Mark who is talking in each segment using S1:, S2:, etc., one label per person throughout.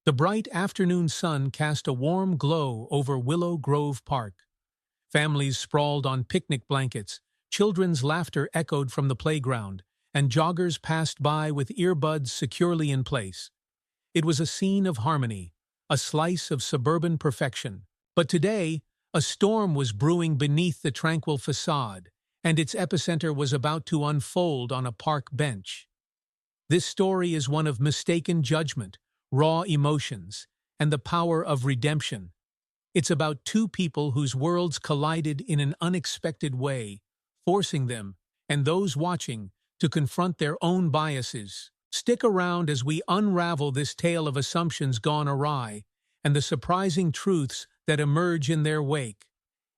S1: The bright afternoon sun cast a warm glow over Willow Grove Park. Families sprawled on picnic blankets, children's laughter echoed from the playground, and joggers passed by with earbuds securely in place. It was a scene of harmony, a slice of suburban perfection. But today, a storm was brewing beneath the tranquil facade, and its epicenter was about to unfold on a park bench. This story is one of mistaken judgment, raw emotions, and the power of redemption. It's about two people whose worlds collided in an unexpected way, forcing them, and those watching, to confront their own biases. Stick around as we unravel this tale of assumptions gone awry, and the surprising truths that emerge in their wake.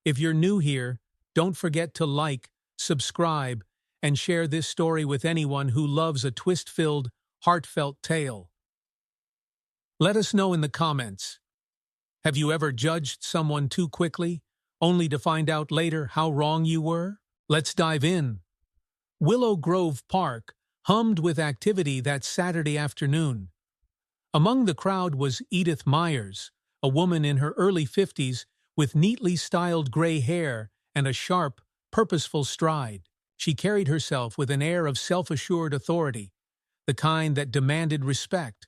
S1: If you're new here, don't forget to like, subscribe, and share this story with anyone who loves a twist-filled, heartfelt tale. Let us know in the comments. Have you ever judged someone too quickly, only to find out later how wrong you were? Let's dive in. Willow Grove Park hummed with activity that Saturday afternoon. Among the crowd was Edith Myers, a woman in her early 50s with neatly styled gray hair and a sharp, purposeful stride. She carried herself with an air of self-assured authority, the kind that demanded respect,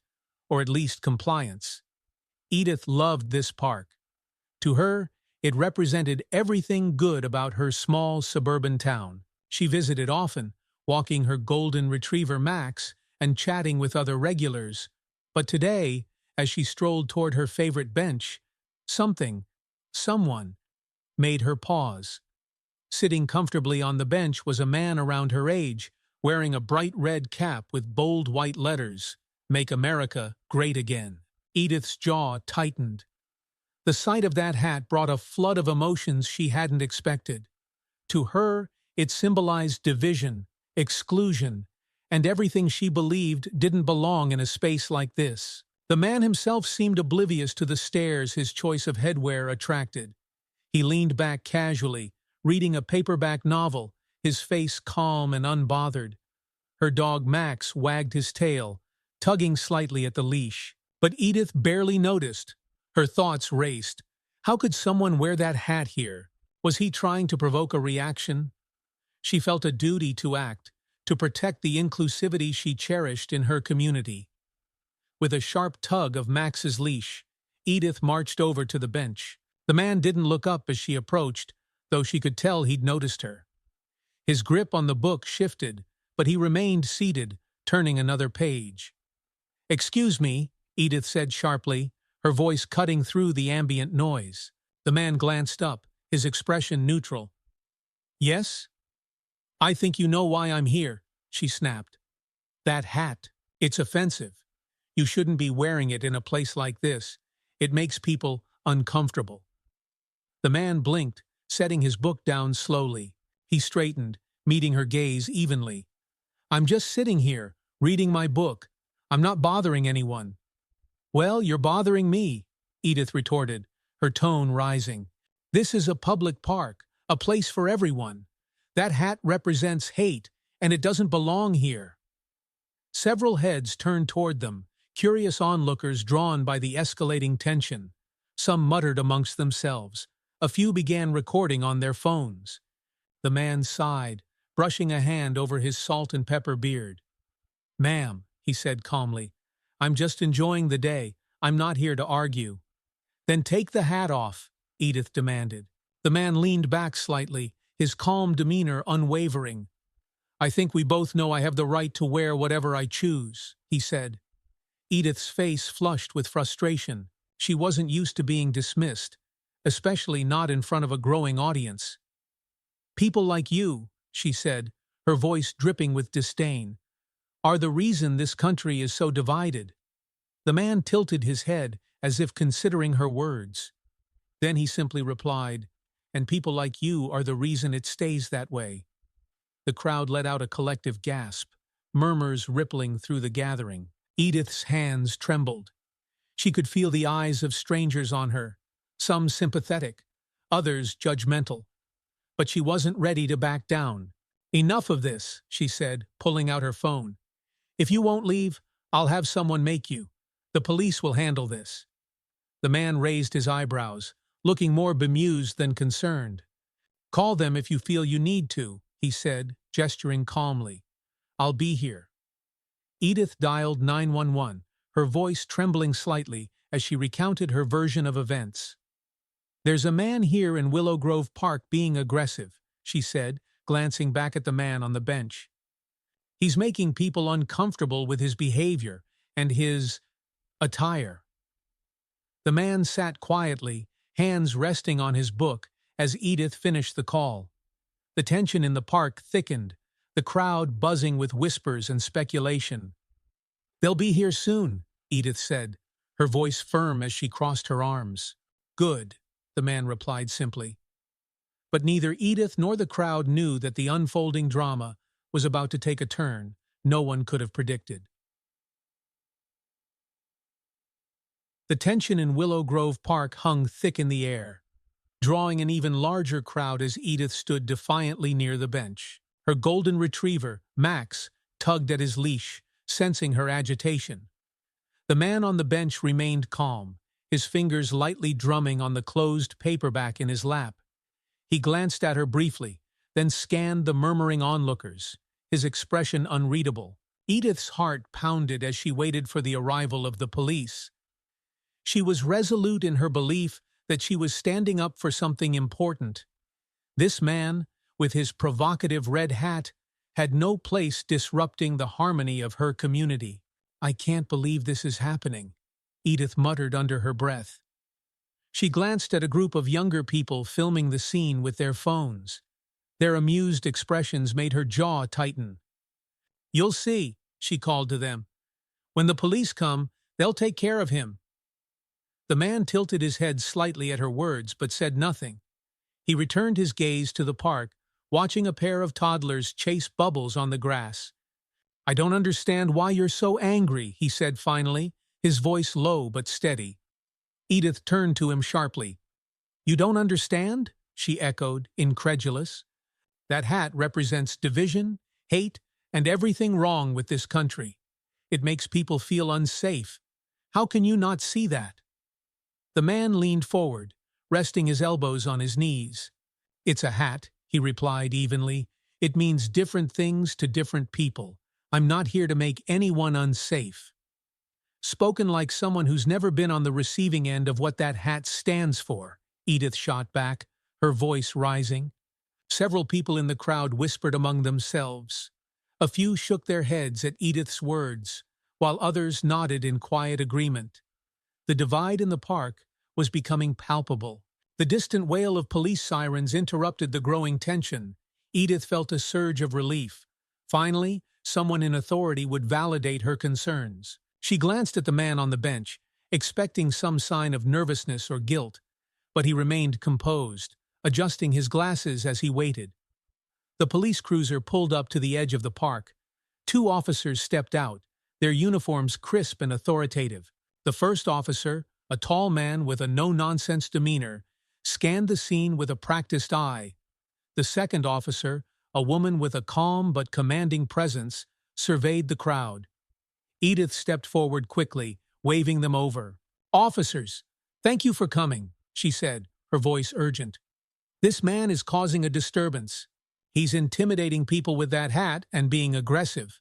S1: or at least compliance. Edith loved this park. To her, it represented everything good about her small suburban town. She visited often, walking her golden retriever Max and chatting with other regulars. But today, as she strolled toward her favorite bench, someone, made her pause. Sitting comfortably on the bench was a man around her age, wearing a bright red cap with bold white letters, "Make America Great Again." Edith's jaw tightened. The sight of that hat brought a flood of emotions she hadn't expected. To her, it symbolized division, exclusion, and everything she believed didn't belong in a space like this. The man himself seemed oblivious to the stares his choice of headwear attracted. He leaned back casually, reading a paperback novel, his face calm and unbothered. Her dog Max wagged his tail, tugging slightly at the leash. But Edith barely noticed. Her thoughts raced. How could someone wear that hat here? Was he trying to provoke a reaction? She felt a duty to act, to protect the inclusivity she cherished in her community. With a sharp tug of Max's leash, Edith marched over to the bench. The man didn't look up as she approached, though she could tell he'd noticed her. His grip on the book shifted, but he remained seated, turning another page. "Excuse me," Edith said sharply, her voice cutting through the ambient noise. The man glanced up, his expression neutral. "Yes? I think you know why I'm here," she snapped. "That hat. It's offensive. You shouldn't be wearing it in a place like this. It makes people uncomfortable." The man blinked, setting his book down slowly. He straightened, meeting her gaze evenly. "I'm just sitting here, reading my book. I'm not bothering anyone." "Well, you're bothering me," Edith retorted, her tone rising. "This is a public park, a place for everyone. That hat represents hate, and it doesn't belong here." Several heads turned toward them, curious onlookers drawn by the escalating tension. Some muttered amongst themselves. A few began recording on their phones. The man sighed, brushing a hand over his salt and pepper beard. "Ma'am," he said calmly, "I'm just enjoying the day. I'm not here to argue." "Then take the hat off," Edith demanded. The man leaned back slightly, his calm demeanor unwavering. "I think we both know I have the right to wear whatever I choose," he said. Edith's face flushed with frustration. She wasn't used to being dismissed, especially not in front of a growing audience. "People like you," she said, her voice dripping with disdain, "are the reason this country is so divided." The man tilted his head as if considering her words. Then he simply replied, "And people like you are the reason it stays that way." The crowd let out a collective gasp, murmurs rippling through the gathering. Edith's hands trembled. She could feel the eyes of strangers on her, some sympathetic, others judgmental. But she wasn't ready to back down. "Enough of this," she said, pulling out her phone. "If you won't leave, I'll have someone make you. The police will handle this. The man raised his eyebrows, looking more bemused than concerned. Call them if you feel you need to, he said, gesturing calmly. I'll be here. Edith dialed 911, her voice trembling slightly as she recounted her version of events. There's a man here in Willow Grove Park being aggressive, she said, glancing back at the man on the bench. He's making people uncomfortable with his behavior and his attire. The man sat quietly, hands resting on his book, as Edith finished the call. The tension in the park thickened, the crowd buzzing with whispers and speculation. They'll be here soon, Edith said, her voice firm as she crossed her arms. Good, the man replied simply. But neither Edith nor the crowd knew that the unfolding drama was about to take a turn no one could have predicted. The tension in Willow Grove Park hung thick in the air, drawing an even larger crowd as Edith stood defiantly near the bench. Her golden retriever, Max, tugged at his leash, sensing her agitation. The man on the bench remained calm, his fingers lightly drumming on the closed paperback in his lap. He glanced at her briefly, then scanned the murmuring onlookers, his expression unreadable. Edith's heart pounded as she waited for the arrival of the police. She was resolute in her belief that she was standing up for something important. This man, with his provocative red hat, had no place disrupting the harmony of her community. I can't believe this is happening, Edith muttered under her breath. She glanced at a group of younger people filming the scene with their phones. Their amused expressions made her jaw tighten. You'll see, she called to them. When the police come, they'll take care of him. The man tilted his head slightly at her words but said nothing. He returned his gaze to the park, watching a pair of toddlers chase bubbles on the grass. I don't understand why you're so angry, he said finally, his voice low but steady. Edith turned to him sharply. You don't understand? She echoed, incredulous. That hat represents division, hate, and everything wrong with this country. It makes people feel unsafe. How can you not see that? The man leaned forward, resting his elbows on his knees. It's a hat, he replied evenly. It means different things to different people. I'm not here to make anyone unsafe. Spoken like someone who's never been on the receiving end of what that hat stands for, Edith shot back, her voice rising. Several people in the crowd whispered among themselves. A few shook their heads at Edith's words, while others nodded in quiet agreement. The divide in the park was becoming palpable. The distant wail of police sirens interrupted the growing tension. Edith felt a surge of relief. Finally, someone in authority would validate her concerns. She glanced at the man on the bench, expecting some sign of nervousness or guilt, but he remained composed, adjusting his glasses as he waited. The police cruiser pulled up to the edge of the park. Two officers stepped out, their uniforms crisp and authoritative. The first officer, a tall man with a no-nonsense demeanor, scanned the scene with a practiced eye. The second officer, a woman with a calm but commanding presence, surveyed the crowd. Edith stepped forward quickly, waving them over. Officers, thank you for coming, she said, her voice urgent. This man is causing a disturbance. He's intimidating people with that hat and being aggressive.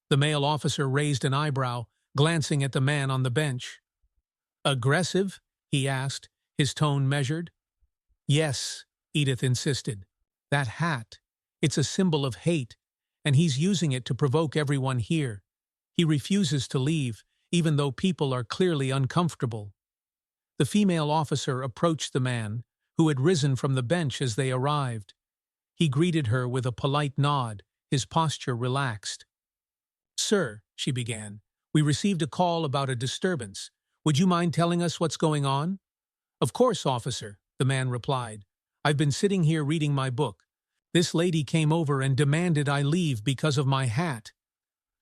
S1: The male officer raised an eyebrow, glancing at the man on the bench. Aggressive? He asked, his tone measured. Yes, Edith insisted. That hat. It's a symbol of hate, and he's using it to provoke everyone here. He refuses to leave, even though people are clearly uncomfortable. The female officer approached the man, who had risen from the bench as they arrived. He greeted her with a polite nod, his posture relaxed. Sir, she began, we received a call about a disturbance. Would you mind telling us what's going on? Of course, officer, the man replied. I've been sitting here reading my book. This lady came over and demanded I leave because of my hat.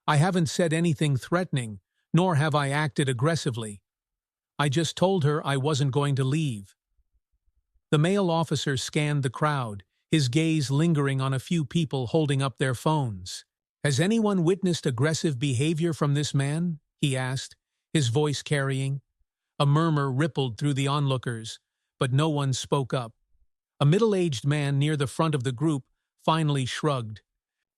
S1: I haven't said anything threatening, nor have I acted aggressively. I just told her I wasn't going to leave. The male officer scanned the crowd, his gaze lingering on a few people holding up their phones. Has anyone witnessed aggressive behavior from this man? He asked, his voice carrying. A murmur rippled through the onlookers, but no one spoke up. A middle-aged man near the front of the group finally shrugged.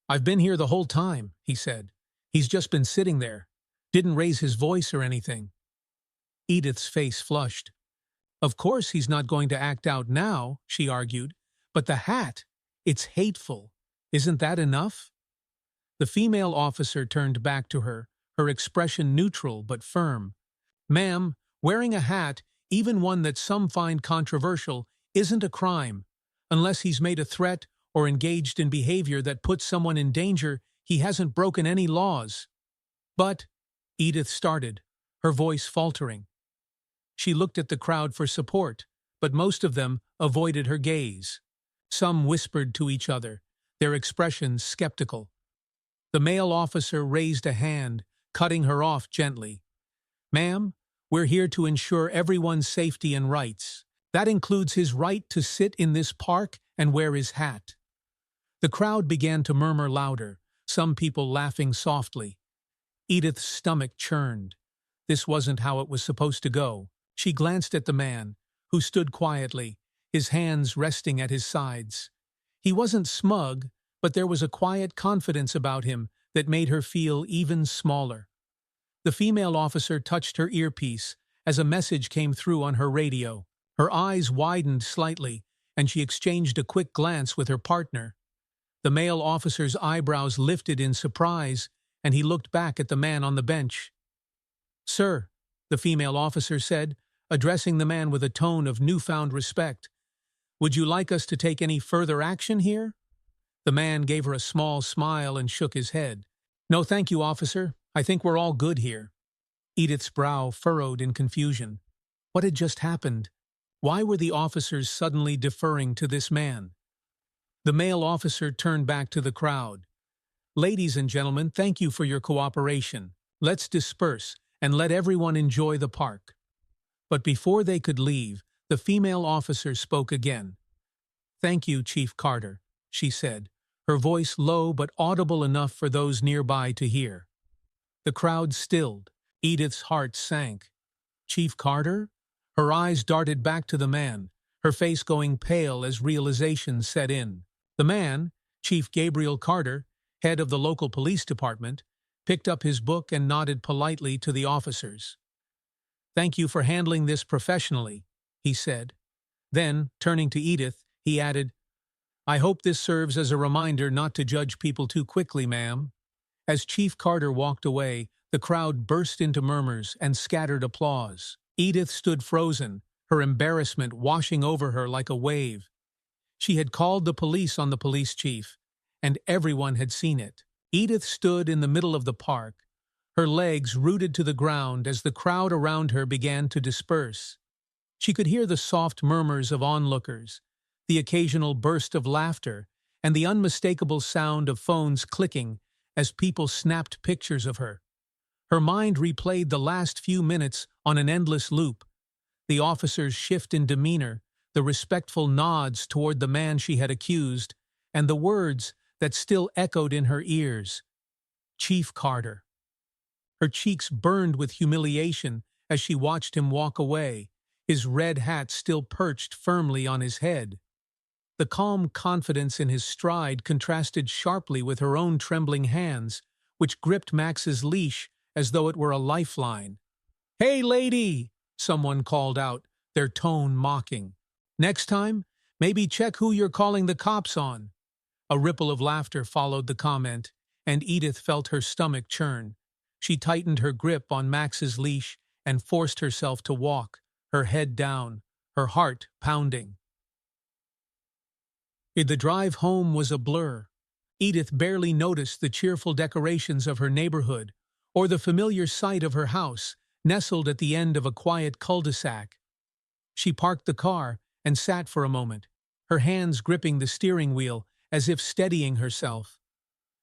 S1: "I've been here the whole time," he said. "He's just been sitting there. Didn't raise his voice or anything." Edith's face flushed. "Of course he's not going to act out now," she argued. "But the hat, it's hateful. Isn't that enough?" The female officer turned back to her, her expression neutral but firm. "Ma'am, wearing a hat, even one that some find controversial, isn't a crime. Unless he's made a threat or engaged in behavior that puts someone in danger, he hasn't broken any laws." "But," Edith started, her voice faltering. She looked at the crowd for support, but most of them avoided her gaze. Some whispered to each other, their expressions skeptical. The male officer raised a hand, cutting her off gently. "Ma'am, we're here to ensure everyone's safety and rights. That includes his right to sit in this park and wear his hat." The crowd began to murmur louder, some people laughing softly. Edith's stomach churned. This wasn't how it was supposed to go. She glanced at the man, who stood quietly, his hands resting at his sides. He wasn't smug, but there was a quiet confidence about him that made her feel even smaller. The female officer touched her earpiece as a message came through on her radio. Her eyes widened slightly, and she exchanged a quick glance with her partner. The male officer's eyebrows lifted in surprise, and he looked back at the man on the bench. "Sir," the female officer said, addressing the man with a tone of newfound respect, "would you like us to take any further action here?" The man gave her a small smile and shook his head. "No, thank you, officer. I think we're all good here." Edith's brow furrowed in confusion. What had just happened? Why were the officers suddenly deferring to this man? The male officer turned back to the crowd. "Ladies and gentlemen, thank you for your cooperation. Let's disperse and let everyone enjoy the park." But before they could leave, the female officer spoke again. "Thank you, Chief Carter," she said, her voice low but audible enough for those nearby to hear. The crowd stilled. Edith's heart sank. "Chief Carter?" Her eyes darted back to the man, her face going pale as realization set in. The man, Chief Gabriel Carter, head of the local police department, picked up his book and nodded politely to the officers. "Thank you for handling this professionally," he said. Then, turning to Edith, he added, "I hope this serves as a reminder not to judge people too quickly, ma'am." As Chief Carter walked away, the crowd burst into murmurs and scattered applause. Edith stood frozen, her embarrassment washing over her like a wave. She had called the police on the police chief, and everyone had seen it. Edith stood in the middle of the park, her legs rooted to the ground as the crowd around her began to disperse. She could hear the soft murmurs of onlookers, the occasional burst of laughter, and the unmistakable sound of phones clicking as people snapped pictures of her. Her mind replayed the last few minutes on an endless loop. The officer's shift in demeanor, the respectful nods toward the man she had accused, and the words that still echoed in her ears. Chief Carter. Her cheeks burned with humiliation as she watched him walk away, his red hat still perched firmly on his head. The calm confidence in his stride contrasted sharply with her own trembling hands, which gripped Max's leash as though it were a lifeline. "Hey, lady!" someone called out, their tone mocking. "Next time, maybe check who you're calling the cops on." A ripple of laughter followed the comment, and Edith felt her stomach churn. She tightened her grip on Max's leash and forced herself to walk, her head down, her heart pounding. The drive home was a blur. Edith barely noticed the cheerful decorations of her neighborhood or the familiar sight of her house, nestled at the end of a quiet cul-de-sac. She parked the car and sat for a moment, her hands gripping the steering wheel as if steadying herself.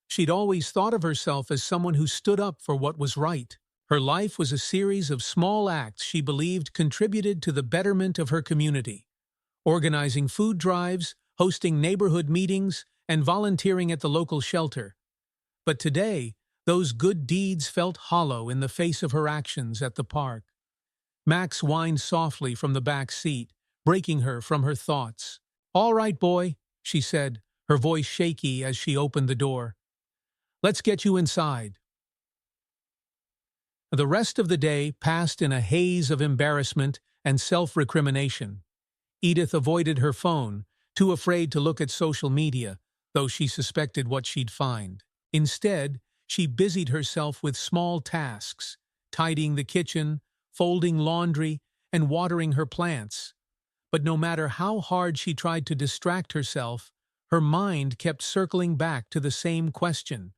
S1: She'd always thought of herself as someone who stood up for what was right. Her life was a series of small acts she believed contributed to the betterment of her community. Organizing food drives, hosting neighborhood meetings, and volunteering at the local shelter. But today, Those good deeds felt hollow in the face of her actions at the park. Max whined softly from the back seat, breaking her from her thoughts. "All right, boy," she said, her voice shaky as she opened the door. "Let's get you inside." The rest of the day passed in a haze of embarrassment and self-recrimination. Edith avoided her phone, too afraid to look at social media, though she suspected what she'd find. Instead, she busied herself with small tasks, tidying the kitchen, folding laundry, and watering her plants. But no matter how hard she tried to distract herself, her mind kept circling back to the same question.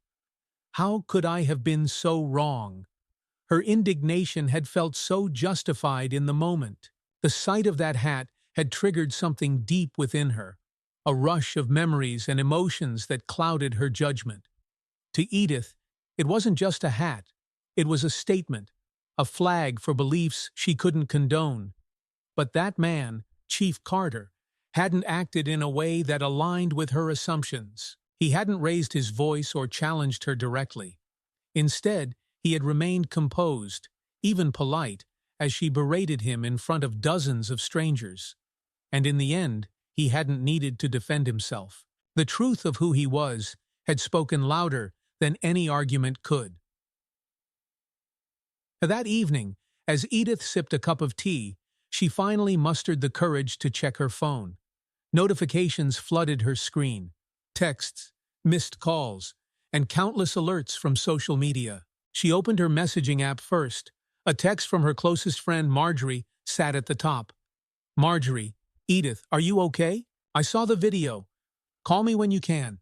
S1: How could I have been so wrong? Her indignation had felt so justified in the moment. The sight of that hat had triggered something deep within her, a rush of memories and emotions that clouded her judgment. To Edith, it wasn't just a hat. It was a statement, a flag for beliefs she couldn't condone. But that man, Chief Carter, hadn't acted in a way that aligned with her assumptions. He hadn't raised his voice or challenged her directly. Instead, he had remained composed, even polite, as she berated him in front of dozens of strangers. And in the end, he hadn't needed to defend himself. The truth of who he was had spoken louder than any argument could. That evening, as Edith sipped a cup of tea, she finally mustered the courage to check her phone. Notifications flooded her screen. Texts, missed calls, and countless alerts from social media. She opened her messaging app first. A text from her closest friend, Marjorie, sat at the top. "Marjorie, Edith, are you okay? I saw the video. Call me when you can."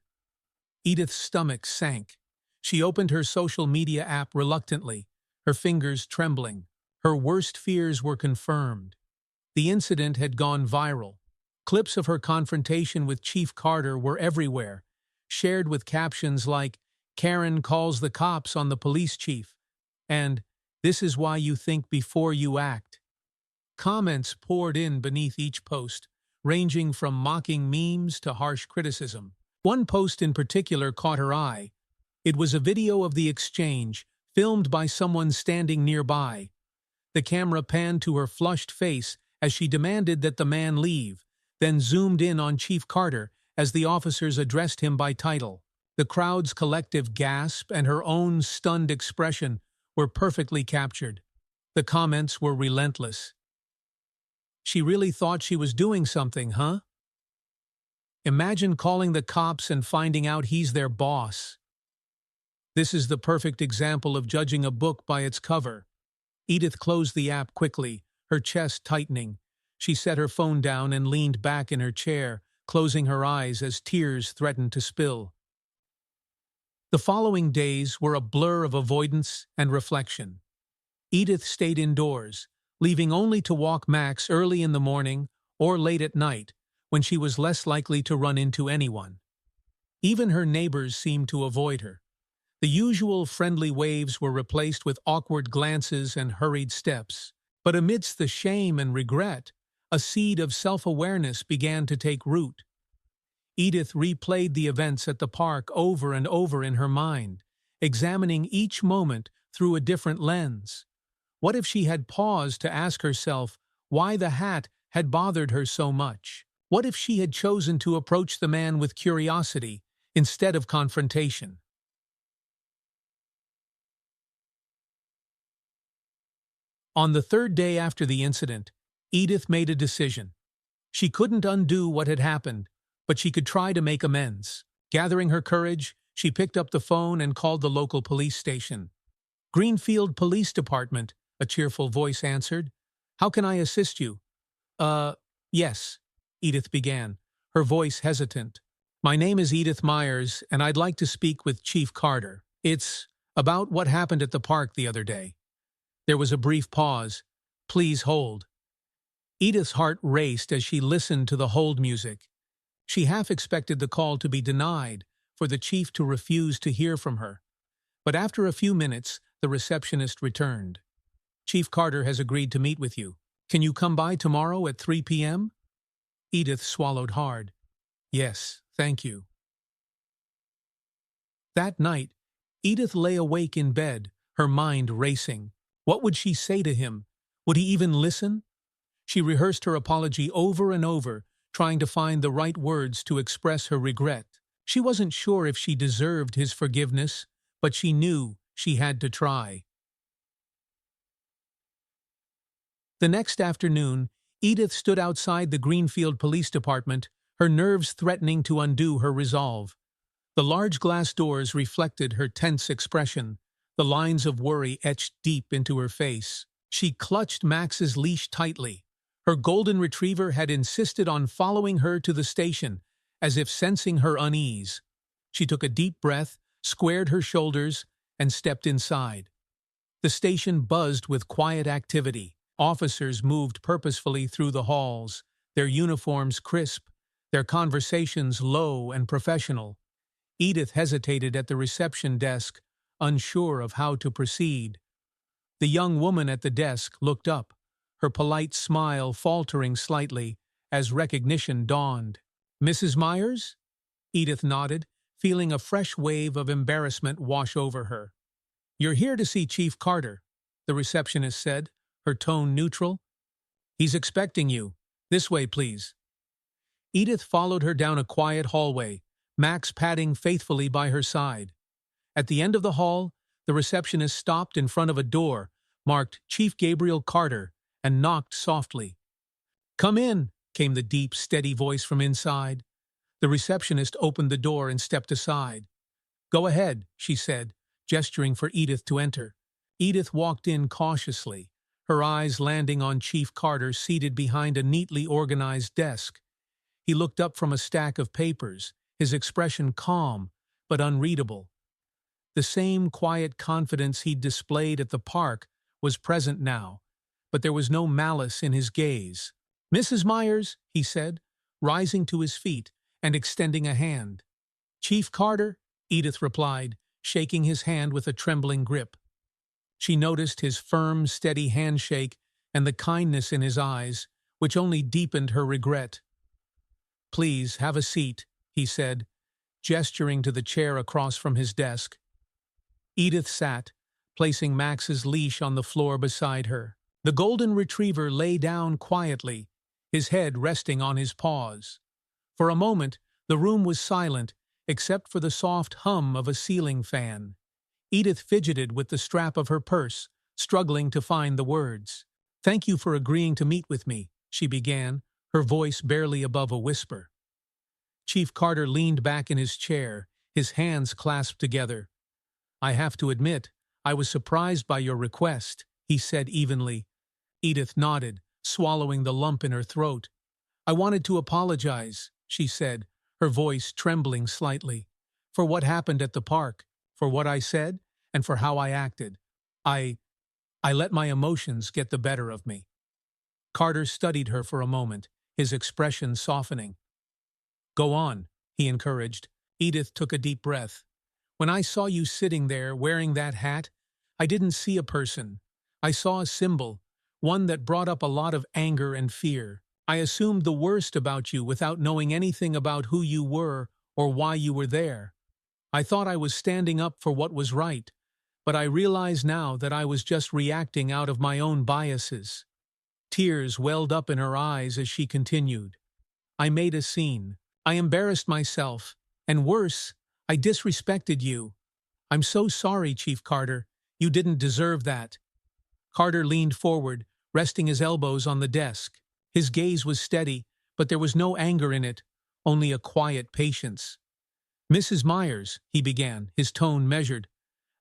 S1: Edith's stomach sank. She opened her social media app reluctantly, her fingers trembling. Her worst fears were confirmed. The incident had gone viral. Clips of her confrontation with Chief Carter were everywhere, shared with captions like, "Karen calls the cops on the police chief," and "This is why you think before you act." Comments poured in beneath each post, ranging from mocking memes to harsh criticism. One post in particular caught her eye. It was a video of the exchange, filmed by someone standing nearby. The camera panned to her flushed face as she demanded that the man leave, then zoomed in on Chief Carter as the officers addressed him by title. The crowd's collective gasp and her own stunned expression were perfectly captured. The comments were relentless. "She really thought she was doing something, huh? Imagine calling the cops and finding out he's their boss." This is the perfect example of judging a book by its cover. Edith closed the app quickly, her chest tightening. She set her phone down and leaned back in her chair, closing her eyes as tears threatened to spill. The following days were a blur of avoidance and reflection. Edith stayed indoors, leaving only to walk Max early in the morning or late at night, when she was less likely to run into anyone. Even her neighbors seemed to avoid her. The usual friendly waves were replaced with awkward glances and hurried steps. But amidst the shame and regret, a seed of self-awareness began to take root. Edith replayed the events at the park over and over in her mind, examining each moment through a different lens. What if she had paused to ask herself why the hat had bothered her so much? What if she had chosen to approach the man with curiosity instead of confrontation? On the third day after the incident, Edith made a decision. She couldn't undo what had happened, but she could try to make amends. Gathering her courage, she picked up the phone and called the local police station. "Greenfield Police Department," a cheerful voice answered. "How can I assist you?" Yes," Edith began, her voice hesitant. "My name is Edith Myers, and I'd like to speak with Chief Carter. It's about what happened at the park the other day." There was a brief pause. "Please hold." Edith's heart raced as she listened to the hold music. She half expected the call to be denied, for the chief to refuse to hear from her. But after a few minutes, the receptionist returned. "Chief Carter has agreed to meet with you. Can you come by tomorrow at 3 p.m.? Edith swallowed hard. "Yes, thank you." That night, Edith lay awake in bed, her mind racing. What would she say to him? Would he even listen? She rehearsed her apology over and over, trying to find the right words to express her regret. She wasn't sure if she deserved his forgiveness, but she knew she had to try. The next afternoon, Edith stood outside the Greenfield Police Department, her nerves threatening to undo her resolve. The large glass doors reflected her tense expression, the lines of worry etched deep into her face. She clutched Max's leash tightly. Her golden retriever had insisted on following her to the station, as if sensing her unease. She took a deep breath, squared her shoulders, and stepped inside. The station buzzed with quiet activity. Officers moved purposefully through the halls, their uniforms crisp, their conversations low and professional. Edith hesitated at the reception desk, unsure of how to proceed. The young woman at the desk looked up, her polite smile faltering slightly as recognition dawned. "Mrs. Myers?" Edith nodded, feeling a fresh wave of embarrassment wash over her. "You're here to see Chief Carter," the receptionist said, her tone neutral. "He's expecting you. This way, please." Edith followed her down a quiet hallway, Max padding faithfully by her side. At the end of the hall, the receptionist stopped in front of a door marked Chief Gabriel Carter and knocked softly. "Come in," came the deep, steady voice from inside. The receptionist opened the door and stepped aside. "Go ahead," she said, gesturing for Edith to enter. Edith walked in cautiously, her eyes landing on Chief Carter seated behind a neatly organized desk. He looked up from a stack of papers, his expression calm but unreadable. The same quiet confidence he'd displayed at the park was present now, but there was no malice in his gaze. "Mrs. Myers," he said, rising to his feet and extending a hand. "Chief Carter," Edith replied, shaking his hand with a trembling grip. She noticed his firm, steady handshake and the kindness in his eyes, which only deepened her regret. "Please, have a seat," he said, gesturing to the chair across from his desk. Edith sat, placing Max's leash on the floor beside her. The golden retriever lay down quietly, his head resting on his paws. For a moment, the room was silent, except for the soft hum of a ceiling fan. Edith fidgeted with the strap of her purse, struggling to find the words. "Thank you for agreeing to meet with me," she began, her voice barely above a whisper. Chief Carter leaned back in his chair, his hands clasped together. "I have to admit, I was surprised by your request," he said evenly. Edith nodded, swallowing the lump in her throat. "I wanted to apologize," she said, her voice trembling slightly, "for what happened at the park, for what I said, and for how I acted. I let my emotions get the better of me." Carter studied her for a moment, his expression softening. "Go on," he encouraged. Edith took a deep breath. "When I saw you sitting there wearing that hat, I didn't see a person. I saw a symbol, one that brought up a lot of anger and fear. I assumed the worst about you without knowing anything about who you were or why you were there. I thought I was standing up for what was right, but I realize now that I was just reacting out of my own biases." Tears welled up in her eyes as she continued. "I made a scene. I embarrassed myself, and worse, I disrespected you. I'm so sorry, Chief Carter. You didn't deserve that." Carter leaned forward, resting his elbows on the desk. His gaze was steady, but there was no anger in it, only a quiet patience. "Mrs. Myers," he began, his tone measured,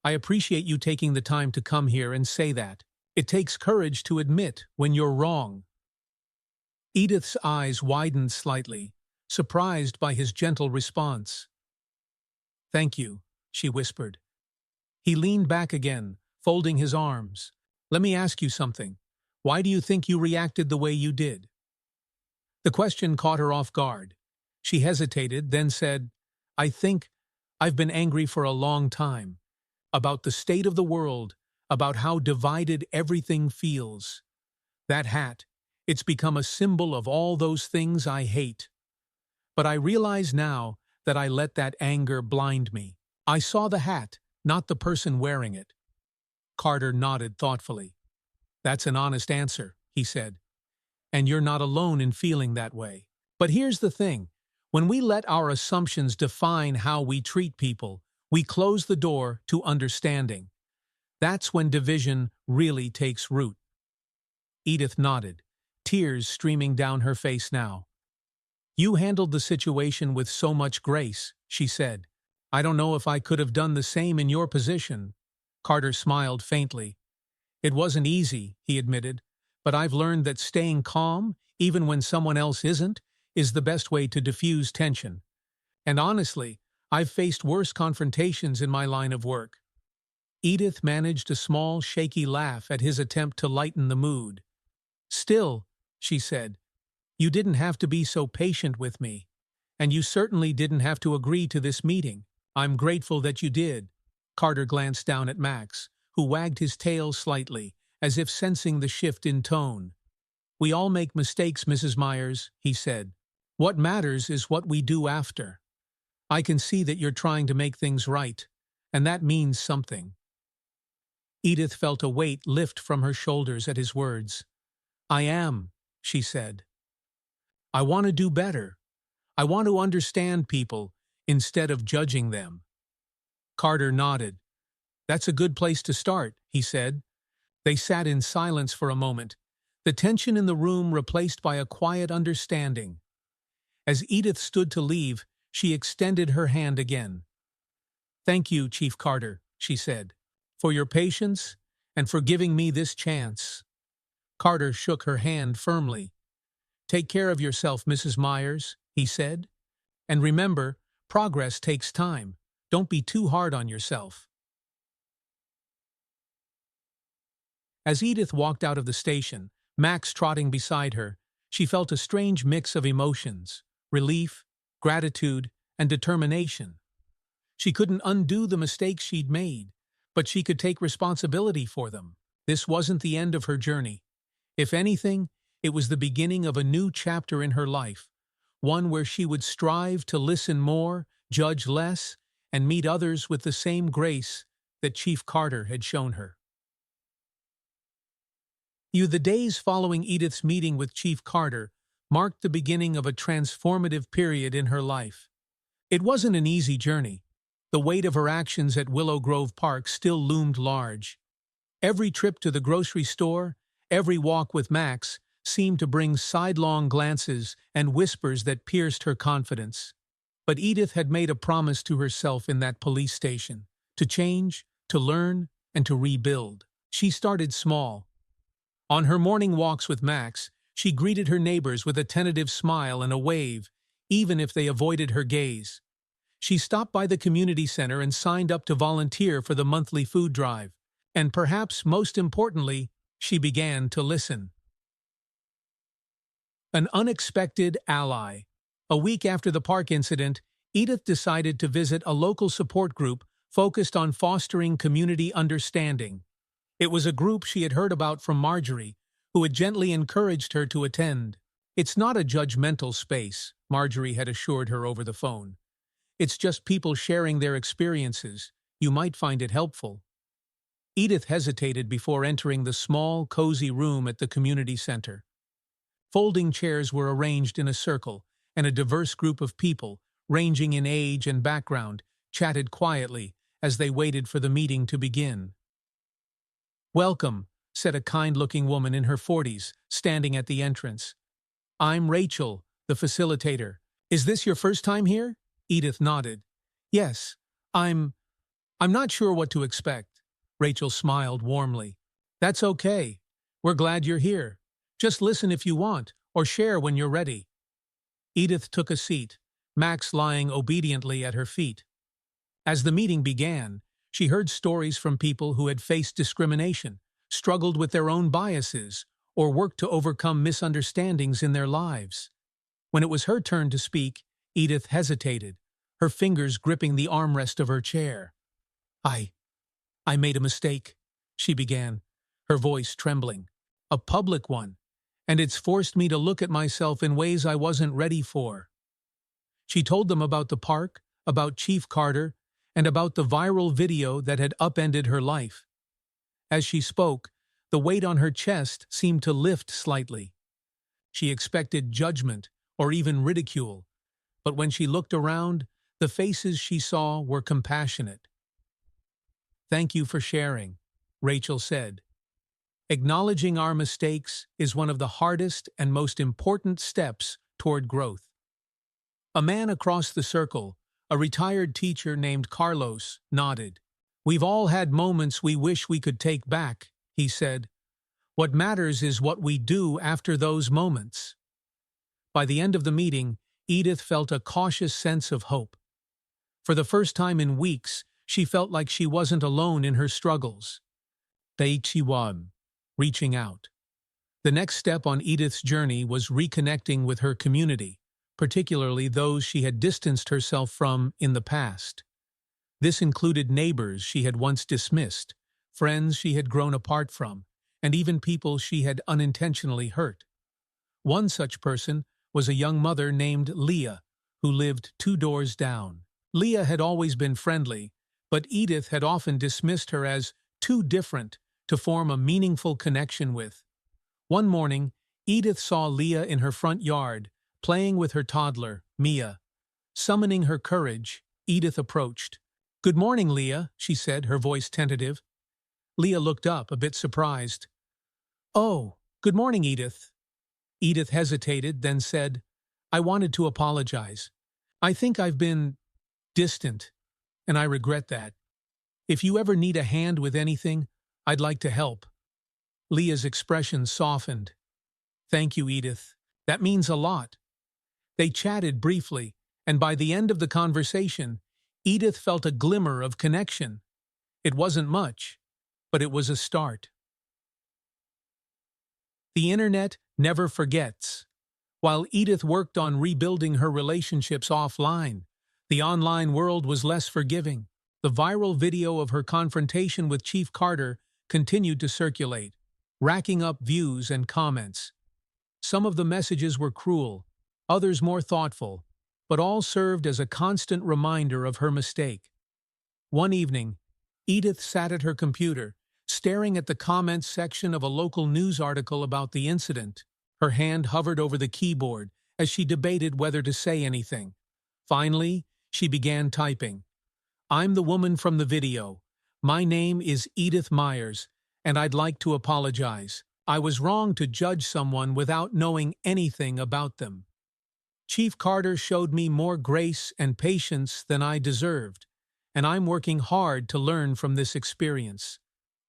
S1: "I appreciate you taking the time to come here and say that. It takes courage to admit when you're wrong." Edith's eyes widened slightly, surprised by his gentle response. "Thank you," she whispered. He leaned back again, folding his arms. "Let me ask you something. Why do you think you reacted the way you did?" The question caught her off guard. She hesitated, then said, "I think I've been angry for a long time. About the state of the world, about how divided everything feels. That hat, it's become a symbol of all those things I hate. But I realize now that I let that anger blind me. I saw the hat, not the person wearing it. Carter nodded thoughtfully. That's an honest answer, he said. And you're not alone in feeling that way. But here's the thing. When we let our assumptions define how we treat people, we close the door to understanding. That's when division really takes root. Edith nodded, tears streaming down her face now. You handled the situation with so much grace, she said. I don't know if I could have done the same in your position. Carter smiled faintly. It wasn't easy, he admitted, but I've learned that staying calm, even when someone else isn't, is the best way to diffuse tension. And honestly, I've faced worse confrontations in my line of work. Edith managed a small, shaky laugh at his attempt to lighten the mood. Still, she said, you didn't have to be so patient with me. And you certainly didn't have to agree to this meeting. I'm grateful that you did. Carter glanced down at Max, who wagged his tail slightly, as if sensing the shift in tone. We all make mistakes, Mrs. Myers, he said. What matters is what we do after. I can see that you're trying to make things right, and that means something. Edith felt a weight lift from her shoulders at his words. I am, she said. I want to do better. I want to understand people instead of judging them. Carter nodded. That's a good place to start, he said. They sat in silence for a moment, the tension in the room replaced by a quiet understanding. As Edith stood to leave, she extended her hand again. Thank you, Chief Carter, she said, for your patience and for giving me this chance. Carter shook her hand firmly. Take care of yourself, Mrs. Myers, he said. And remember, progress takes time. Don't be too hard on yourself. As Edith walked out of the station, Max trotting beside her, she felt a strange mix of emotions, relief, gratitude, and determination. She couldn't undo the mistakes she'd made, but she could take responsibility for them. This wasn't the end of her journey. If anything, it was the beginning of a new chapter in her life, one where she would strive to listen more, judge less, and meet others with the same grace that Chief Carter had shown her. The days following Edith's meeting with Chief Carter marked the beginning of a transformative period in her life. It wasn't an easy journey. The weight of her actions at Willow Grove Park still loomed large. Every trip to the grocery store, every walk with Max, seemed to bring sidelong glances and whispers that pierced her confidence. But Edith had made a promise to herself in that police station, to change, to learn, and to rebuild. She started small. On her morning walks with Max, she greeted her neighbors with a tentative smile and a wave, even if they avoided her gaze. She stopped by the community center and signed up to volunteer for the monthly food drive. And perhaps most importantly, she began to listen. An unexpected ally. A week after the park incident, Edith decided to visit a local support group focused on fostering community understanding. It was a group she had heard about from Marjorie, who had gently encouraged her to attend. It's not a judgmental space, Marjorie had assured her over the phone. It's just people sharing their experiences. You might find it helpful. Edith hesitated before entering the small, cozy room at the community center. Folding chairs were arranged in a circle, and a diverse group of people, ranging in age and background, chatted quietly as they waited for the meeting to begin. Welcome, said a kind-looking woman in her 40s, standing at the entrance. I'm Rachel, the facilitator. Is this your first time here? Edith nodded. Yes, I'm not sure what to expect. Rachel smiled warmly. That's okay. We're glad you're here. Just listen if you want, or share when you're ready. Edith took a seat, Max lying obediently at her feet. As the meeting began, she heard stories from people who had faced discrimination, struggled with their own biases, or worked to overcome misunderstandings in their lives. When it was her turn to speak, Edith hesitated, her fingers gripping the armrest of her chair. I made a mistake, she began, her voice trembling. A public one, and it's forced me to look at myself in ways I wasn't ready for. She told them about the park, about Chief Carter, and about the viral video that had upended her life. As she spoke, the weight on her chest seemed to lift slightly. She expected judgment or even ridicule, but when she looked around, the faces she saw were compassionate. "Thank you for sharing," Rachel said. "Acknowledging our mistakes is one of the hardest and most important steps toward growth." A man across the circle, a retired teacher named Carlos, nodded. "We've all had moments we wish we could take back," he said. "What matters is what we do after those moments." By the end of the meeting, Edith felt a cautious sense of hope. For the first time in weeks, she felt like she wasn't alone in her struggles. Daichiwan, reaching out. The next step on Edith's journey was reconnecting with her community, particularly those she had distanced herself from in the past. This included neighbors she had once dismissed, friends she had grown apart from, and even people she had unintentionally hurt. One such person was a young mother named Leah, who lived 2 doors down. Leah had always been friendly, but Edith had often dismissed her as too different to form a meaningful connection with. One morning, Edith saw Leah in her front yard, playing with her toddler, Mia. Summoning her courage, Edith approached. "Good morning, Leah," she said, her voice tentative. Leah looked up, a bit surprised. "Oh, good morning, Edith." Edith hesitated, then said, "I wanted to apologize. I think I've been distant, and I regret that. If you ever need a hand with anything, I'd like to help." Leah's expression softened. "Thank you, Edith. That means a lot." They chatted briefly, and by the end of the conversation, Edith felt a glimmer of connection. It wasn't much, but it was a start. The internet never forgets. While Edith worked on rebuilding her relationships offline, the online world was less forgiving. The viral video of her confrontation with Chief Carter continued to circulate, racking up views and comments. Some of the messages were cruel, others more thoughtful, but all served as a constant reminder of her mistake. One evening, Edith sat at her computer, staring at the comments section of a local news article about the incident. Her hand hovered over the keyboard as she debated whether to say anything. Finally, she began typing. "I'm the woman from the video. My name is Edith Myers, and I'd like to apologize. I was wrong to judge someone without knowing anything about them. Chief Carter showed me more grace and patience than I deserved, and I'm working hard to learn from this experience.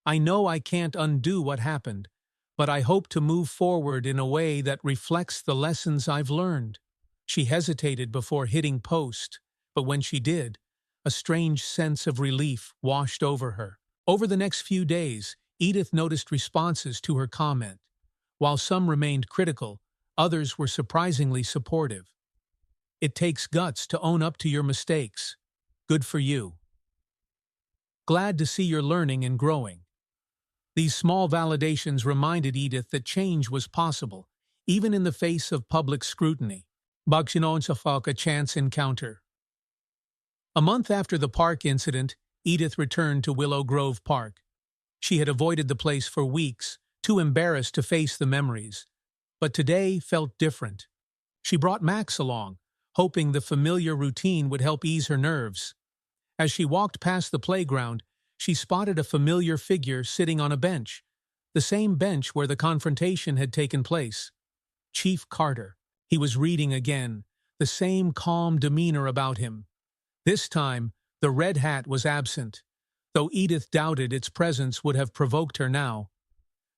S1: I know I can't undo what happened, but I hope to move forward in a way that reflects the lessons I've learned." She hesitated before hitting post, but when she did, a strange sense of relief washed over her. Over the next few days, Edith noticed responses to her comment. While some remained critical, others were surprisingly supportive. "It takes guts to own up to your mistakes. Good for you. Glad to see you're learning and growing." These small validations reminded Edith that change was possible, even in the face of public scrutiny. Bagsinon sa a chance encounter. A month after the park incident, Edith returned to Willow Grove Park. She had avoided the place for weeks, too embarrassed to face the memories. But today felt different. She brought Max along, hoping the familiar routine would help ease her nerves. As she walked past the playground, she spotted a familiar figure sitting on a bench, the same bench where the confrontation had taken place. Chief Carter. He was reading again, the same calm demeanor about him. This time, the red hat was absent, though Edith doubted its presence would have provoked her now.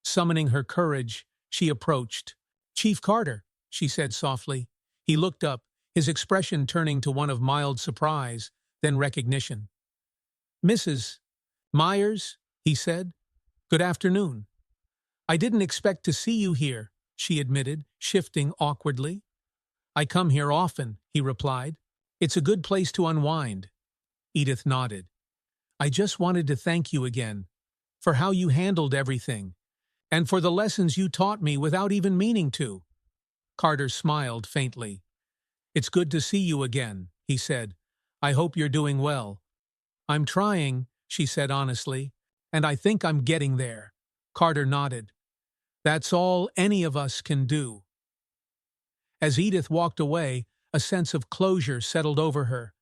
S1: Summoning her courage, she approached. "Chief Carter," she said softly. He looked up, his expression turning to one of mild surprise, then recognition. "Mrs. Myers," he said. "Good afternoon." "I didn't expect to see you here," she admitted, shifting awkwardly. "I come here often," he replied. "It's a good place to unwind." Edith nodded. "I just wanted to thank you again, for how you handled everything, and for the lessons you taught me without even meaning to." Carter smiled faintly. "It's good to see you again," he said. "I hope you're doing well." "I'm trying," she said honestly, "and I think I'm getting there." Carter nodded. "That's all any of us can do." As Edith walked away, a sense of closure settled over her.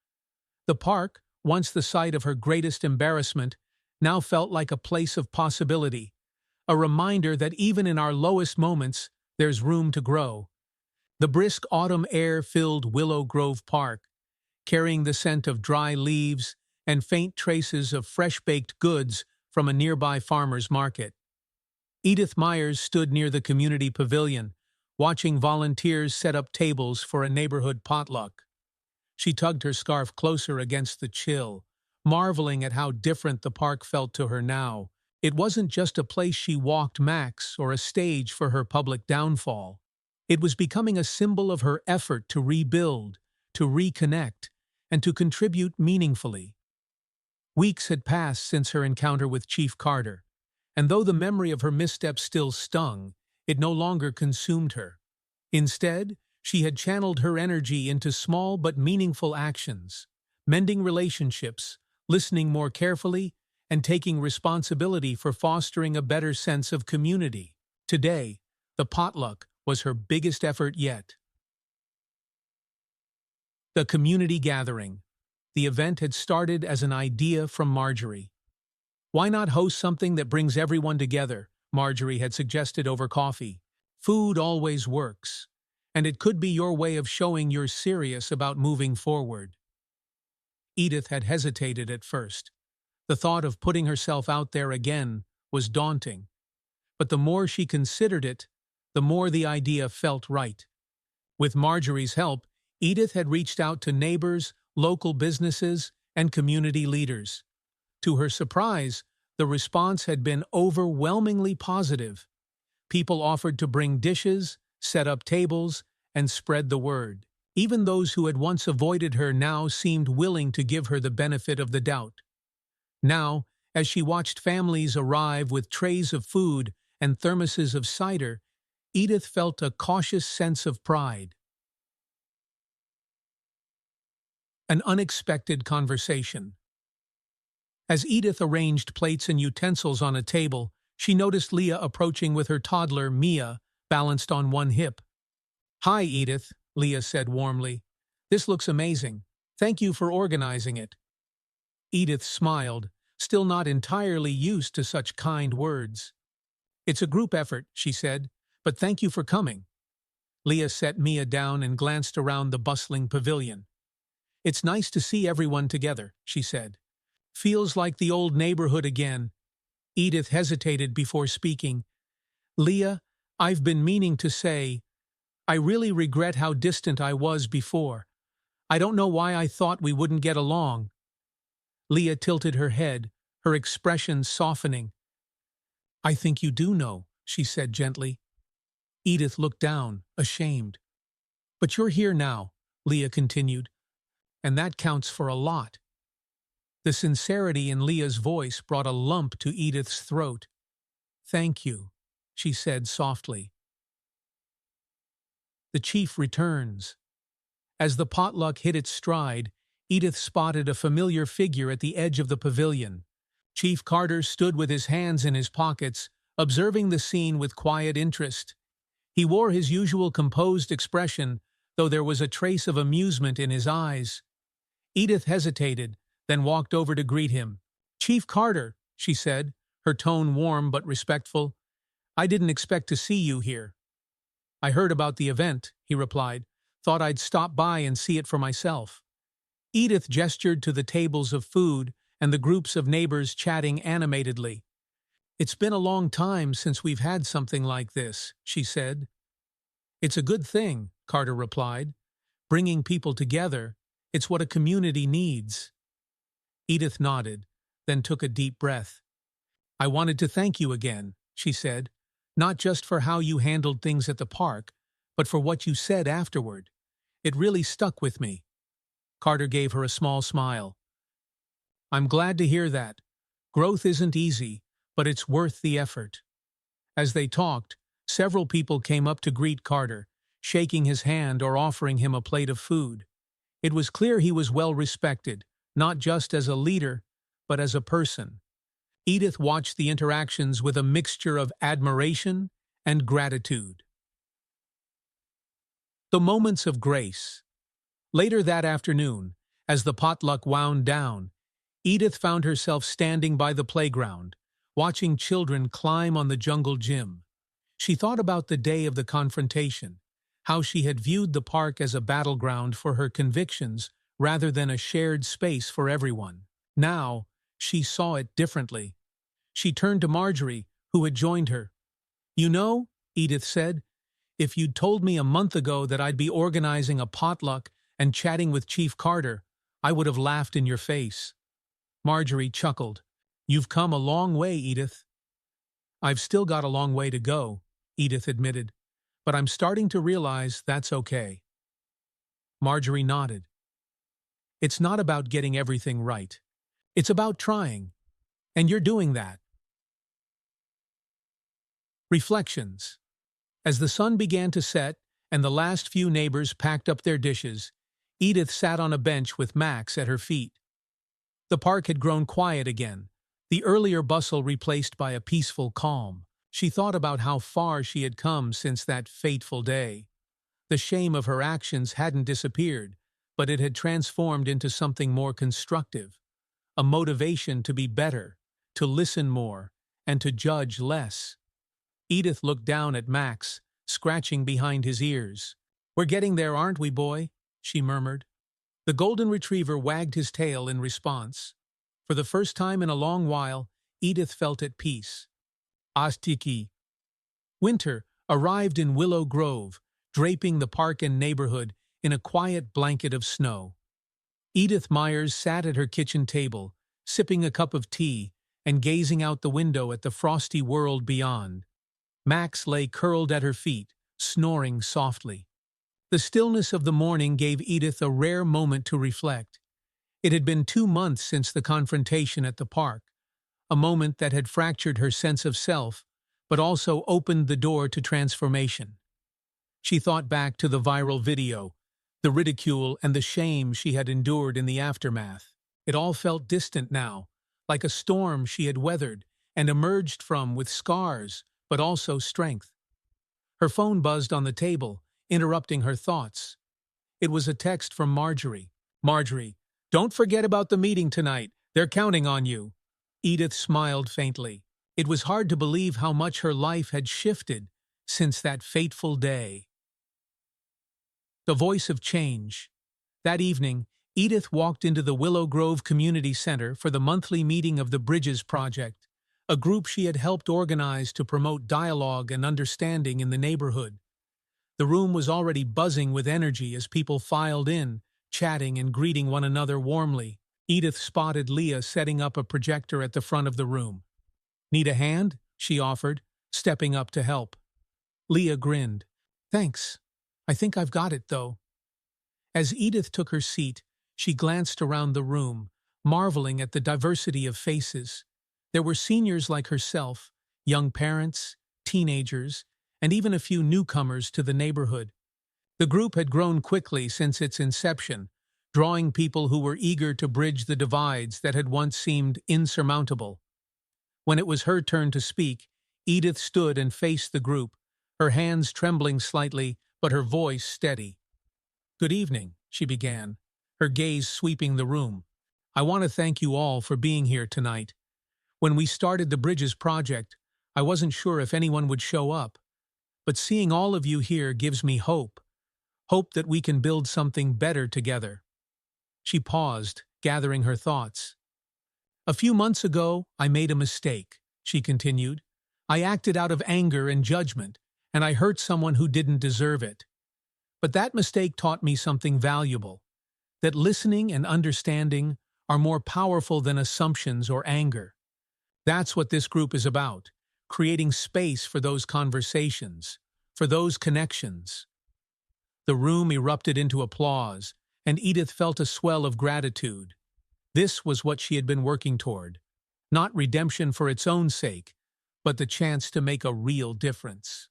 S1: The park, once the site of her greatest embarrassment, now felt like a place of possibility, a reminder that even in our lowest moments, there's room to grow. The brisk autumn air filled Willow Grove Park, carrying the scent of dry leaves and faint traces of fresh-baked goods from a nearby farmer's market. Edith Myers stood near the community pavilion, watching volunteers set up tables for a neighborhood potluck. She tugged her scarf closer against the chill, marveling at how different the park felt to her now. It wasn't just a place she walked Max or a stage for her public downfall. It was becoming a symbol of her effort to rebuild, to reconnect, and to contribute meaningfully. Weeks had passed since her encounter with Chief Carter, and though the memory of her misstep still stung, it no longer consumed her. Instead, she had channeled her energy into small but meaningful actions, mending relationships, listening more carefully, and taking responsibility for fostering a better sense of community. Today, the potluck was her biggest effort yet. The community gathering. The event had started as an idea from Marjorie. "Why not host something that brings everyone together?" Marjorie had suggested over coffee. "Food always works, and it could be your way of showing you're serious about moving forward." Edith had hesitated at first. The thought of putting herself out there again was daunting. But the more she considered it, the more the idea felt right. With Marjorie's help, Edith had reached out to neighbors, local businesses, and community leaders. To her surprise, the response had been overwhelmingly positive. People offered to bring dishes, set up tables, and spread the word. Even those who had once avoided her now seemed willing to give her the benefit of the doubt. Now, as she watched families arrive with trays of food and thermoses of cider, Edith felt a cautious sense of pride. An unexpected conversation. As Edith arranged plates and utensils on a table, she noticed Leah approaching with her toddler, Mia, balanced on one hip. "Hi, Edith," Leah said warmly. "This looks amazing. Thank you for organizing it." Edith smiled, still not entirely used to such kind words. "It's a group effort," she said, "but thank you for coming." Leah set Mia down and glanced around the bustling pavilion. "It's nice to see everyone together," she said. "Feels like the old neighborhood again." Edith hesitated before speaking. "Leah, I've been meaning to say, I really regret how distant I was before. I don't know why I thought we wouldn't get along." Leah tilted her head, her expression softening. "I think you do know," she said gently. Edith looked down, ashamed. "But you're here now," Leah continued, "and that counts for a lot." The sincerity in Leah's voice brought a lump to Edith's throat. "Thank you," she said softly. The chief returns. As the potluck hit its stride, Edith spotted a familiar figure at the edge of the pavilion. Chief Carter stood with his hands in his pockets, observing the scene with quiet interest. He wore his usual composed expression, though there was a trace of amusement in his eyes. Edith hesitated, then walked over to greet him. "Chief Carter," she said, her tone warm but respectful. "I didn't expect to see you here." "I heard about the event," he replied. "Thought I'd stop by and see it for myself." Edith gestured to the tables of food and the groups of neighbors chatting animatedly. "It's been a long time since we've had something like this," she said. "It's a good thing," Carter replied. "Bringing people together, it's what a community needs." Edith nodded, then took a deep breath. "I wanted to thank you again," she said, "not just for how you handled things at the park, but for what you said afterward. It really stuck with me." Carter gave her a small smile. "I'm glad to hear that. Growth isn't easy, but it's worth the effort." As they talked, several people came up to greet Carter, shaking his hand or offering him a plate of food. It was clear he was well respected, not just as a leader, but as a person. Edith watched the interactions with a mixture of admiration and gratitude. The moments of grace. Later that afternoon, as the potluck wound down, Edith found herself standing by the playground, watching children climb on the jungle gym. She thought about the day of the confrontation, how she had viewed the park as a battleground for her convictions rather than a shared space for everyone. Now, she saw it differently. She turned to Marjorie, who had joined her. "You know," Edith said, "if you'd told me a month ago that I'd be organizing a potluck and chatting with Chief Carter, I would have laughed in your face." Marjorie chuckled. "You've come a long way, Edith." "I've still got a long way to go," Edith admitted, "but I'm starting to realize that's okay." Marjorie nodded. "It's not about getting everything right. It's about trying. And you're doing that." Reflections. As the sun began to set and the last few neighbors packed up their dishes, Edith sat on a bench with Max at her feet. The park had grown quiet again, the earlier bustle replaced by a peaceful calm. She thought about how far she had come since that fateful day. The shame of her actions hadn't disappeared, but it had transformed into something more constructive, a motivation to be better, to listen more, and to judge less. Edith looked down at Max, scratching behind his ears. "We're getting there, aren't we, boy?" she murmured. The golden retriever wagged his tail in response. For the first time in a long while, Edith felt at peace. Astiki. Winter arrived in Willow Grove, draping the park and neighborhood in a quiet blanket of snow. Edith Myers sat at her kitchen table, sipping a cup of tea and gazing out the window at the frosty world beyond. Max lay curled at her feet, snoring softly. The stillness of the morning gave Edith a rare moment to reflect. It had been 2 months since the confrontation at the park, a moment that had fractured her sense of self, but also opened the door to transformation. She thought back to the viral video, the ridicule and the shame she had endured in the aftermath. It all felt distant now, like a storm she had weathered and emerged from with scars, but also strength. Her phone buzzed on the table, interrupting her thoughts. It was a text from Marjorie. "Marjorie, don't forget about the meeting tonight. They're counting on you." Edith smiled faintly. It was hard to believe how much her life had shifted since that fateful day. The voice of change. That evening, Edith walked into the Willow Grove Community Center for the monthly meeting of the Bridges Project, a group she had helped organize to promote dialogue and understanding in the neighborhood. The room was already buzzing with energy as people filed in, chatting and greeting one another warmly. Edith spotted Leah setting up a projector at the front of the room. "Need a hand?" she offered, stepping up to help. Leah grinned. "Thanks. I think I've got it, though." As Edith took her seat, she glanced around the room, marveling at the diversity of faces. There were seniors like herself, young parents, teenagers, and even a few newcomers to the neighborhood. The group had grown quickly since its inception, drawing people who were eager to bridge the divides that had once seemed insurmountable. When it was her turn to speak, Edith stood and faced the group, her hands trembling slightly, but her voice steady. "Good evening," she began, her gaze sweeping the room. "I want to thank you all for being here tonight. When we started the Bridges Project, I wasn't sure if anyone would show up, but seeing all of you here gives me hope. Hope that we can build something better together." She paused, gathering her thoughts. "A few months ago, I made a mistake," she continued. "I acted out of anger and judgment, and I hurt someone who didn't deserve it. But that mistake taught me something valuable, that listening and understanding are more powerful than assumptions or anger. That's what this group is about, creating space for those conversations, for those connections." The room erupted into applause, and Edith felt a swell of gratitude. This was what she had been working toward. Not redemption for its own sake, but the chance to make a real difference.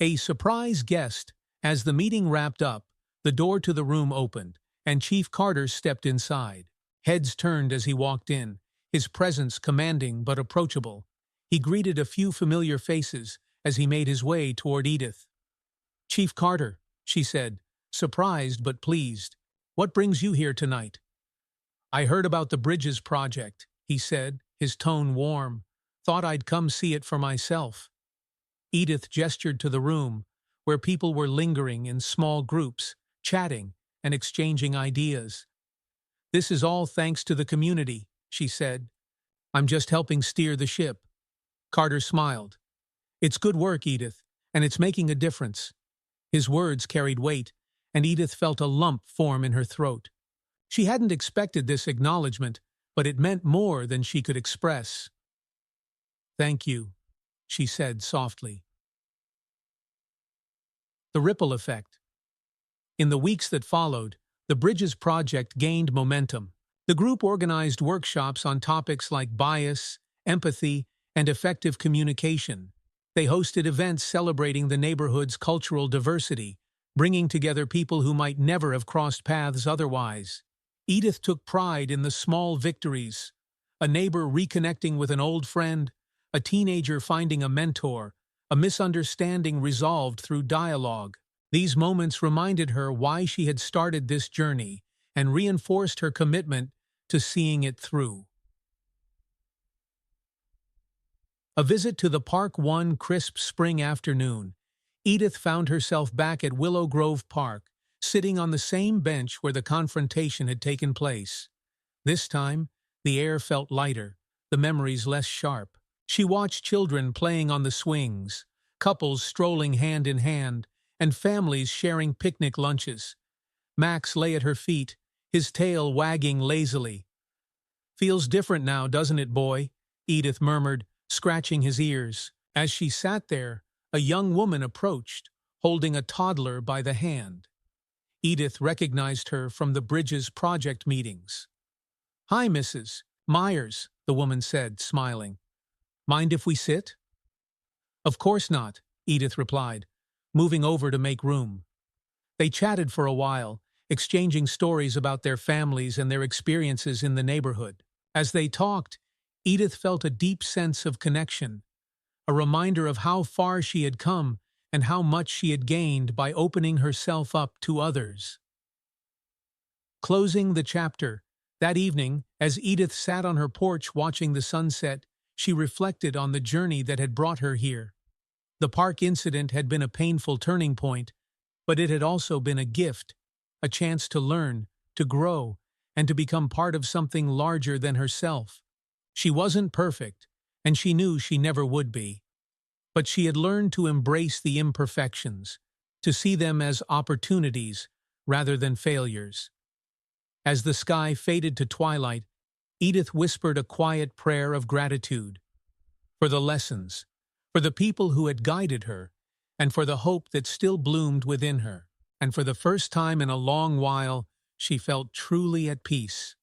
S1: A surprise guest. As the meeting wrapped up, the door to the room opened, and Chief Carter stepped inside. Heads turned as he walked in, his presence commanding but approachable. He greeted a few familiar faces as he made his way toward Edith. "Chief Carter," she said, surprised but pleased. "What brings you here tonight?" "I heard about the Bridges project," he said, his tone warm. "Thought I'd come see it for myself." Edith gestured to the room, where people were lingering in small groups, chatting and exchanging ideas. "This is all thanks to the community," she said. "I'm just helping steer the ship." Carter smiled. "It's good work, Edith, and it's making a difference." His words carried weight, and Edith felt a lump form in her throat. She hadn't expected this acknowledgement, but it meant more than she could express. "Thank you," she said softly. The ripple effect. In the weeks that followed, the Bridges project gained momentum. The group organized workshops on topics like bias, empathy, and effective communication. They hosted events celebrating the neighborhood's cultural diversity, bringing together people who might never have crossed paths otherwise. Edith took pride in the small victories: a neighbor reconnecting with an old friend, a teenager finding a mentor, a misunderstanding resolved through dialogue. These moments reminded her why she had started this journey and reinforced her commitment to seeing it through. A visit to the park one crisp spring afternoon, Edith found herself back at Willow Grove Park, sitting on the same bench where the confrontation had taken place. This time, the air felt lighter, the memories less sharp. She watched children playing on the swings, couples strolling hand in hand, and families sharing picnic lunches. Max lay at her feet, his tail wagging lazily. "Feels different now, doesn't it, boy?" Edith murmured, scratching his ears. As she sat there, a young woman approached, holding a toddler by the hand. Edith recognized her from the Bridges project meetings. "Hi, Mrs. Myers," the woman said, smiling. "Mind if we sit?" "Of course not," Edith replied, moving over to make room. They chatted for a while, exchanging stories about their families and their experiences in the neighborhood. As they talked, Edith felt a deep sense of connection, a reminder of how far she had come and how much she had gained by opening herself up to others. Closing the chapter, that evening, as Edith sat on her porch watching the sunset, she reflected on the journey that had brought her here. The park incident had been a painful turning point, but it had also been a gift, a chance to learn, to grow, and to become part of something larger than herself. She wasn't perfect, and she knew she never would be. But she had learned to embrace the imperfections, to see them as opportunities rather than failures. As the sky faded to twilight, Edith whispered a quiet prayer of gratitude for the lessons, for the people who had guided her, and for the hope that still bloomed within her. And for the first time in a long while, she felt truly at peace.